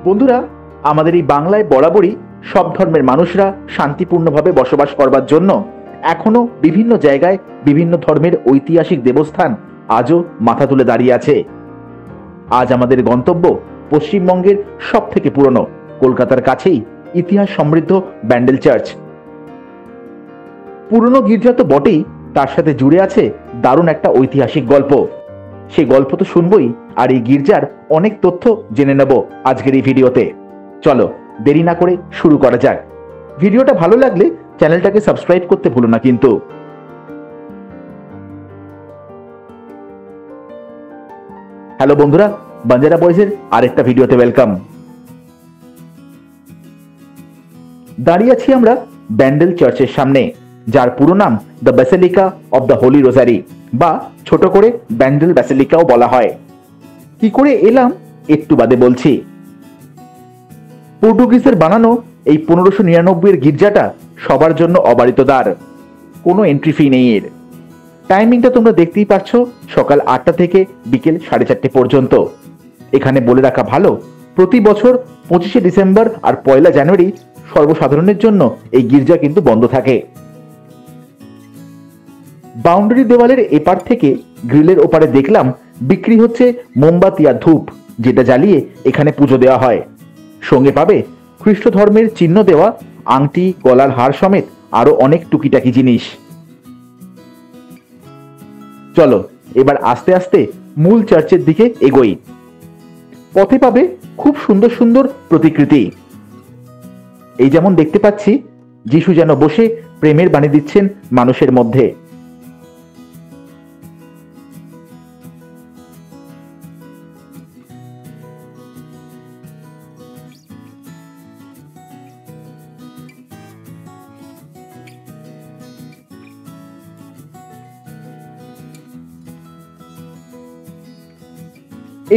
বন্ধুরা, আমাদের এই বাংলায় বরাবরই সব ধর্মের মানুষরা শান্তিপূর্ণভাবে বসবাস করবার জন্য এখনো বিভিন্ন জায়গায় বিভিন্ন ধর্মের ঐতিহাসিক দেবস্থান আজও মাথা তুলে দাঁড়িয়ে আছে। আজ আমাদের গন্তব্য পশ্চিমবঙ্গের সব থেকে পুরনো কলকাতার কাছেই ইতিহাস সমৃদ্ধ ব্যান্ডেল চার্চ। পুরনো গির্জা তো বটেই, তার সাথে জুড়ে আছে দারুণ একটা ঐতিহাসিক গল্প। সেই গল্প তো শুনবই, আর এই গির্জার অনেক তথ্য জেনে নেব আজকের এই ভিডিওতে। চলো দেরি না করে শুরু করা যাক। ভিডিওটা ভালো লাগলে চ্যানেলটাকে সাবস্ক্রাইব করতে ভুলো না কিন্তু। হ্যালো বন্ধুরা, বাঞ্জারা বয়েজের আরেকটা ভিডিওতে ওয়েলকাম। দাঁড়িয়ে আছি আমরা ব্যান্ডেল চার্চের সামনে, যার পুরো নাম the basilica of the Holi রোজারি, বা ছোট করে ব্যান্ডেল ব্যাসিলিকাও বলা হয়। কি করে এলাম একটু বাদে বলছি। পর্তুগিজের বানানো এই 1599 গির্জাটা সবার জন্য অবারিত দ্বার, কোনো এন্ট্রি ফি নেই এর। টাইমিংটা তোমরা দেখতেই পাচ্ছ, সকাল 8টা থেকে বিকেল 4:30 পর্যন্ত। এখানে বলে রাখা ভালো, প্রতি বছর 25শে ডিসেম্বর আর 1 জানুয়ারি সর্বসাধারণের জন্য এই গির্জা কিন্তু বন্ধ থাকে। বাউন্ডারি দেওয়ালের এপার থেকে গ্রিলের ওপারে দেখলাম বিক্রি হচ্ছে মোমবাতি আর ধূপ, যেটা জ্বালিয়ে এখানে পুজো দেওয়া হয়। সঙ্গে পাবে খ্রিস্ট ধর্মের চিহ্ন দেওয়া আংটি, গলার হার সমেত আরো অনেক টুকিটাকি জিনিস। চলো এবার আস্তে আস্তে মূল চার্চের দিকে এগোই। পথে পাবে খুব সুন্দর সুন্দর প্রতিকৃতি। এই যেমন দেখতে পাচ্ছি, যিশু যেন বসে প্রেমের বাণী দিচ্ছেন মানুষের মধ্যে।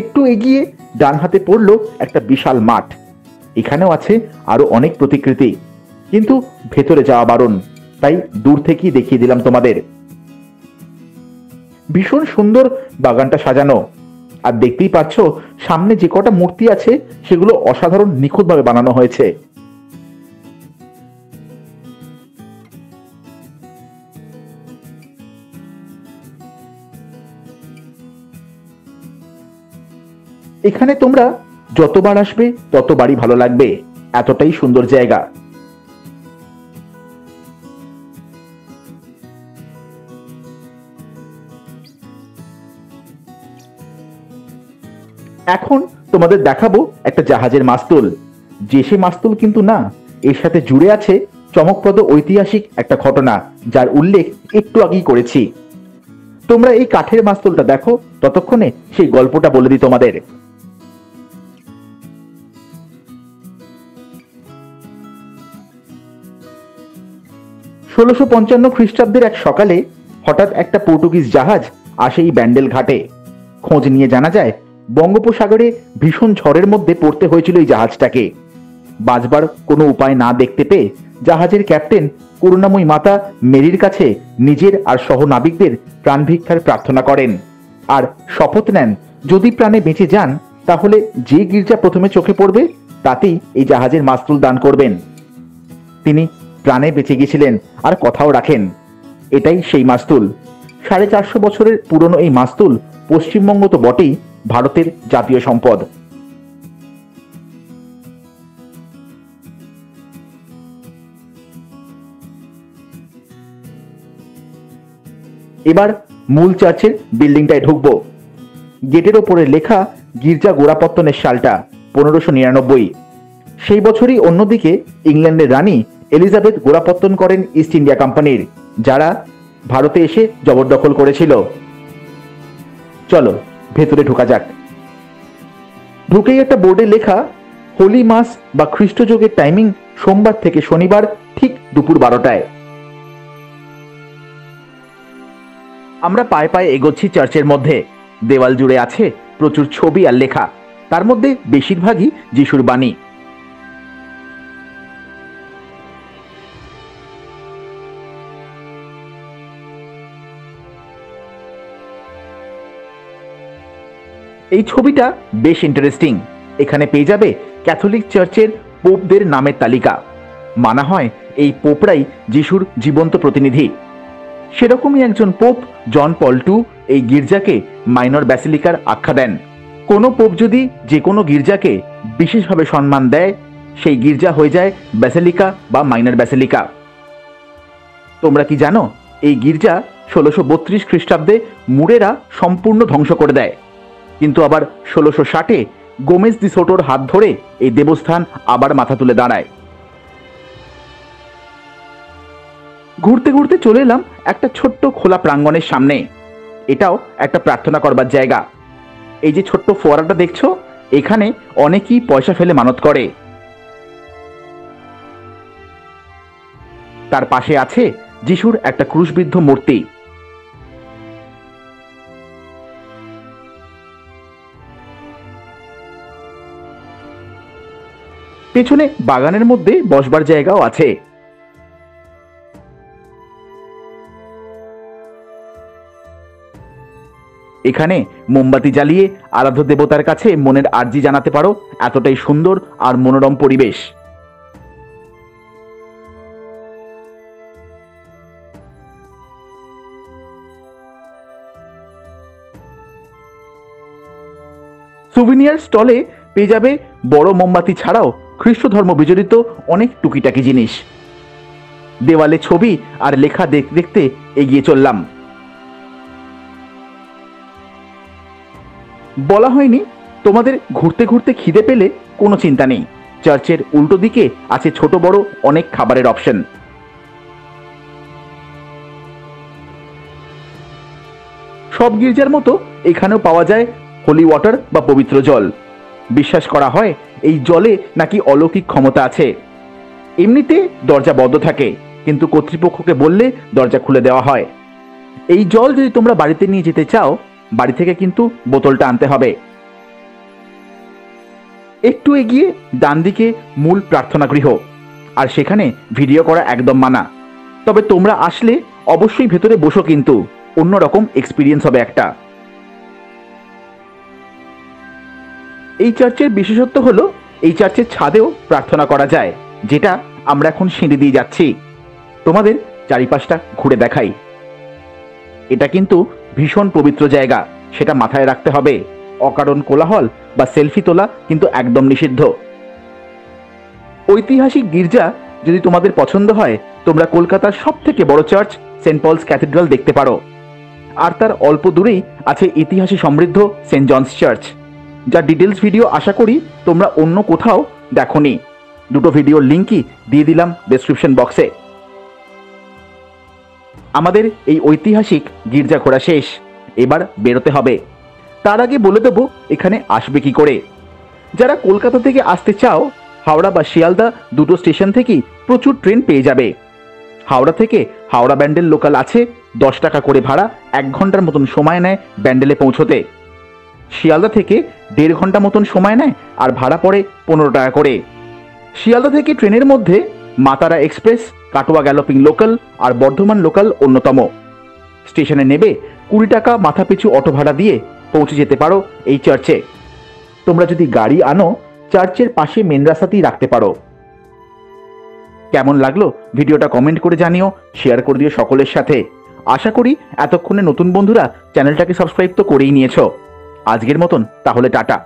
একটু এগিয়ে ডান হাতে পড়লো একটা বিশাল মাঠ। এখানেও আছে আরো অনেক প্রতিকৃতি, কিন্তু ভেতরে যাওয়া বারণ, তাই দূর থেকেই দেখিয়ে দিলাম তোমাদের। ভীষণ সুন্দর বাগানটা সাজানো, আর দেখতেই পাচ্ছ সামনে যে কটা মূর্তি আছে সেগুলো অসাধারণ নিখুঁতভাবে বানানো হয়েছে। এখানে তোমরা যতবার আসবে ততবারই ভালো লাগবে, এতটাই সুন্দর জায়গা। এখন তোমাদের দেখাবো একটা জাহাজের মাস্তুল। যে সে মাস্তুল কিন্তু না, এর সাথে জুড়ে আছে চমকপ্রদ ঐতিহাসিক একটা ঘটনা, যার উল্লেখ একটু আগেই করেছি। তোমরা এই কাঠের মাস্তুলটা দেখো, ততক্ষণে সেই গল্পটা বলে দিই তোমাদের। 1655 খ্রিস্টাব্দের এক সকালে হঠাৎ একটা পর্তুগিজ জাহাজ আসে এই ব্যান্ডেল ঘাটে। খোঁজ নিয়ে জানা যায় বঙ্গোপসাগরে ভীষণ ঝড়ের মধ্যে পড়তে হয়েছিল এই জাহাজটাকে। বাঁচবার কোনো উপায় না দেখতে পেয়ে জাহাজের ক্যাপ্টেন করুণাময়ী মাতা মেরির কাছে নিজের আর সহনাবিকদের প্রাণ ভিক্ষার প্রার্থনা করেন, আর শপথ নেন যদি প্রাণে বেঁচে যান তাহলে যে গির্জা প্রথমে চোখে পড়বে তাতেই এই জাহাজের মাস্তুল দান করবেন। তিনি প্রাণে বেঁচে গিয়েছিলেন আর কথাও রাখেন। এটাই সেই মাস্তুল। 450 বছরের পুরনো এই মাস্তুল পশ্চিমবঙ্গ তো বটেই, ভারতের জাতীয় সম্পদ। এবার মূল চার্চের বিল্ডিংটায় ঢুকবো। গেটের ওপরে লেখা গির্জা গোড়াপত্তনের সালটা 1599। সেই বছরই অন্যদিকে ইংল্যান্ডের রানী এলিজাবেথ গোড়াপত্তন করেন ইস্ট ইন্ডিয়া কোম্পানির, যারা ভারতে এসে জবরদখল করেছিল। চলো ভেতরে ঢোকা যাক। ঢুকেই একটা বোর্ডে লেখা হোলি মাস বা খ্রিস্টযোগের টাইমিং সোমবার থেকে শনিবার ঠিক দুপুর 12টায়। আমরা পায়ে পায়ে এগোচ্ছি চার্চের মধ্যে। দেওয়াল জুড়ে আছে প্রচুর ছবি আর লেখা, তার মধ্যে বেশিরভাগই যিশুর বাণী। এই ছবিটা বেশ ইন্টারেস্টিং। এখানে পেয়ে যাবে ক্যাথলিক চার্চের পোপদের নামের তালিকা। মানা হয় এই পোপরাই যিশুর জীবন্ত প্রতিনিধি। সেরকমই একজন পোপ জন পল টু এই গির্জাকে মাইনর ব্যাসিলিকার আখ্যা দেন। কোনো পোপ যদি যে কোনো গির্জাকে বিশেষভাবে সম্মান দেয়, সেই গির্জা হয়ে যায় ব্যাসিলিকা বা মাইনর ব্যাসিলিকা। তোমরা কি জানো এই গির্জা 1632 খ্রিস্টাব্দে মুরেরা সম্পূর্ণ ধ্বংস করে দেয়, কিন্তু আবার 1660-এ গোমেজ দি সোটোর হাত ধরে এই দেবস্থান আবার মাথা তুলে দাঁড়ায়। ঘুরতে ঘুরতে চলে এলাম একটা ছোট্ট খোলা প্রাঙ্গণের সামনে। এটাও একটা প্রার্থনা করবার জায়গা। এই যে ছোট্ট ফোয়ারাটা দেখছো, এখানে অনেকেই পয়সা ফেলে মানত করে। তার পাশে আছে যিশুর একটা ক্রুশবিদ্ধ মূর্তি। পেছনে বাগানের মধ্যে বসবার জায়গাও আছে। এখানে মোমবাতি জ্বালিয়ে আরাধ্য দেবতার কাছে মনের আর্জি জানাতে পারো। এতটাই সুন্দর আর মনোরম পরিবেশ। সুভিনিয়ার স্টলে পেয়ে যাবে বড় মোমবাতি ছাড়াও খ্রিস্ট ধর্ম বিজড়িত অনেক টুকিটাকি জিনিস। দেওয়ালে ছবি আর লেখা দেখতে দেখতে এগিয়ে চললাম। বলা হয়নি তোমাদের ঘুরতে ঘুরতে খিদে পেলে কোনো চিন্তা নেই, চার্চের উল্টো দিকে আছে ছোট বড় অনেক খাবারের অপশন। সব গির্জার মতো এখানেও পাওয়া যায় হোলি ওয়াটার বা পবিত্র জল। বিশ্বাস করা হয় এই জলে নাকি অলৌকিক ক্ষমতা আছে। এমনিতে দরজা বন্ধ থাকে, কিন্তু কর্তৃপক্ষকে বললে দরজা খুলে দেওয়া হয়। এই জল যদি তোমরা বাড়িতে নিয়ে যেতে চাও, বাড়ি থেকে কিন্তু বোতলটা আনতে হবে। একটু এগিয়ে ডান দিকে মূল প্রার্থনা গৃহ, আর সেখানে ভিডিও করা একদম মানা। তবে তোমরা আসলে অবশ্যই ভেতরে বসো, কিন্তু অন্যরকম এক্সপিরিয়েন্স হবে একটা। এই চার্চের বিশেষত্ব হলো এই চার্চের ছাদেও প্রার্থনা করা যায়, যেটা আমরা এখন সিঁড়ি দিয়ে যাচ্ছি। তোমাদের চারিপাশটা ঘুরে দেখাই। এটা কিন্তু ভীষণ পবিত্র জায়গা, সেটা মাথায় রাখতে হবে। অকারণ কোলাহল বা সেলফি তোলা কিন্তু একদম নিষিদ্ধ। ঐতিহাসিক গির্জা যদি তোমাদের পছন্দ হয়, তোমরা কলকাতার সব থেকে বড় চার্চ সেন্ট পলস ক্যাথিড্রাল দেখতে পারো। আর তার অল্প দূরেই আছে ইতিহাসে সমৃদ্ধ সেন্ট জনস চার্চ, যার ডিটেলস ভিডিও আশা করি তোমরা অন্য কোথাও দেখোনি। দুটো ভিডিওর লিঙ্কই দিয়ে দিলাম ডেসক্রিপশন বক্সে। আমাদের এই ঐতিহাসিক গির্জা ঘোরা শেষ, এবার বেরোতে হবে। তার আগে বলে দেবো এখানে আসবে কি করে। যারা কলকাতা থেকে আসতে চাও, হাওড়া বা শিয়ালদা দুটো স্টেশন থেকেই প্রচুর ট্রেন পেয়ে যাবে। হাওড়া থেকে হাওড়া ব্যান্ডেল লোকাল আছে, 10 টাকা করে ভাড়া, 1 ঘন্টার মতন সময় নেয় ব্যান্ডেলে পৌঁছতে। শিয়ালদা থেকে 1.5 ঘন্টা মতন সময় নেয়, আর ভাড়া পড়ে 15 টাকা করে। শিয়ালদা থেকে ট্রেনের মধ্যে মাতারা এক্সপ্রেস, কাটোয়া গ্যালোপিং লোকাল আর বর্ধমান লোকাল অন্যতম। স্টেশনে নেবে 20 টাকা মাথাপিছু অটো ভাড়া দিয়ে পৌঁছে যেতে পারো এই চার্চে। তোমরা যদি গাড়ি আনো, চার্চের পাশে মেন রাস্তাতেই রাখতে পারো। কেমন লাগলো ভিডিওটা কমেন্ট করে জানিও, শেয়ার করে দিও সকলের সাথে। আশা করি এতক্ষণে নতুন বন্ধুরা চ্যানেলটাকে সাবস্ক্রাইব তো করেই নিয়েছো। আজকের মতন তাহলে টাটা।